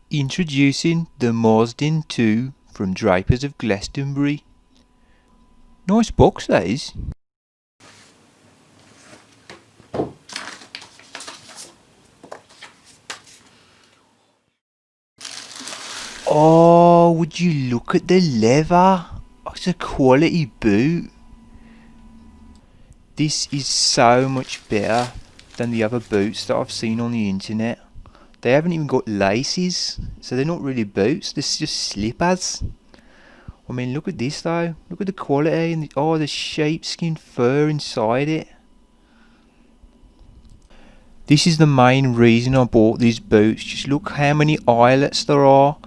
Introducing the Marsden 2 from Drapers of Glastonbury. Nice box that is. Oh, would you look at the leather? It's a quality boot. This is so much better than the other boots that I've seen on the internet. They haven't even got laces, so they're not really boots, they're just slippers. I mean, look at this though. Look at the quality and the sheepskin fur inside it. This is the main reason I bought these boots. Just look how many eyelets there are.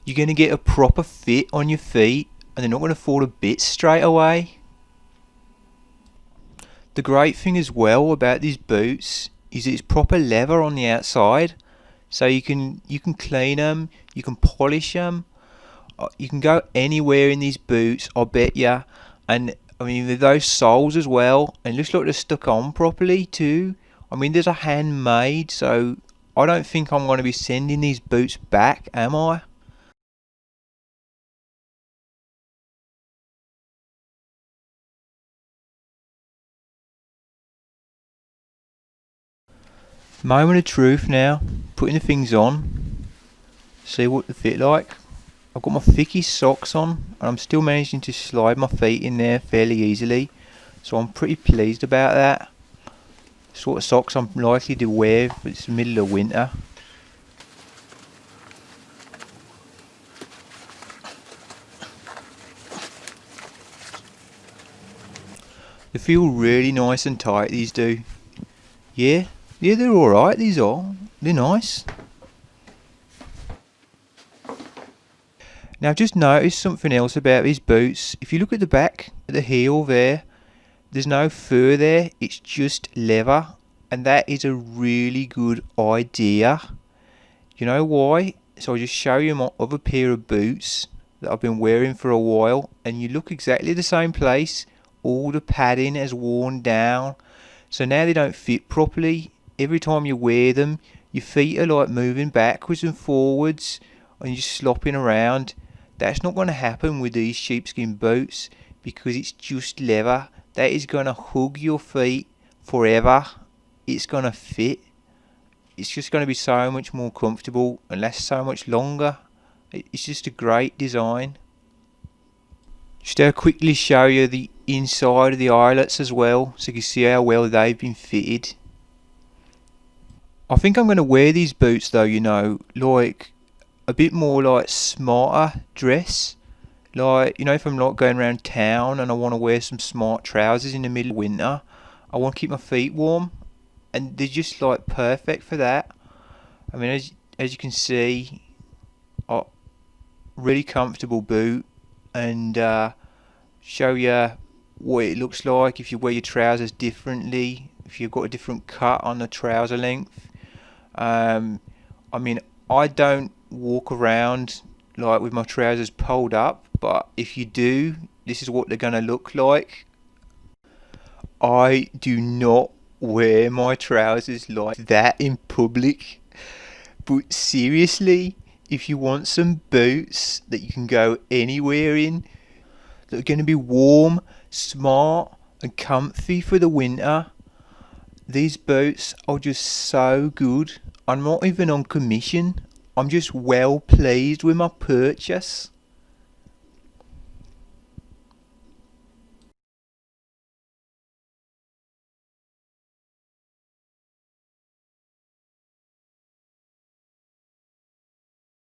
You're going to get a proper fit on your feet and they're not going to fall to bits straight away. The great thing as well about these boots is it's proper leather on the outside, so you can clean them, you can polish them, you can go anywhere in these boots, I bet ya. And I mean, with those soles as well, and it looks like they're stuck on properly too. I mean, there's a handmade, so I don't think I'm going to be sending these boots back, am I? Moment of truth now, putting the things on, see what they fit like. I've got my thickest socks on and I'm still managing to slide my feet in there fairly easily, so I'm pretty pleased about that. Sort of socks I'm likely to wear if it's the middle of winter. They feel really nice and tight, these do. Yeah, they're alright, these are. They're nice. Now I've just noticed something else about these boots. If you look at the back, at the heel there, there's no fur there, it's just leather. And that is a really good idea. You know why? So I'll just show you my other pair of boots that I've been wearing for a while. And you look exactly the same place. All the padding has worn down. So now they don't fit properly. Every time you wear them, your feet are like moving backwards and forwards and you're just slopping around. That's not going to happen with these sheepskin boots because it's just leather. That is going to hug your feet forever. It's going to fit. It's just going to be so much more comfortable and last so much longer. It's just a great design. Just to quickly show you the inside of the eyelets as well, so you can see how well they've been fitted. I think I'm going to wear these boots though, you know, like a bit more like smarter dress. Like, you know, if I'm like going around town and I want to wear some smart trousers in the middle of winter, I want to keep my feet warm, and they're just like perfect for that. I mean, as you can see, really comfortable boot, and show you what it looks like if you wear your trousers differently, if you've got a different cut on the trouser length. I mean, I don't walk around like with my trousers pulled up, but if you do, this is what they're going to look like. I do not wear my trousers like that in public, but seriously, if you want some boots that you can go anywhere in, that are going to be warm, smart and comfy for the winter, these boots are just so good. I'm not even on commission, I'm just well pleased with my purchase.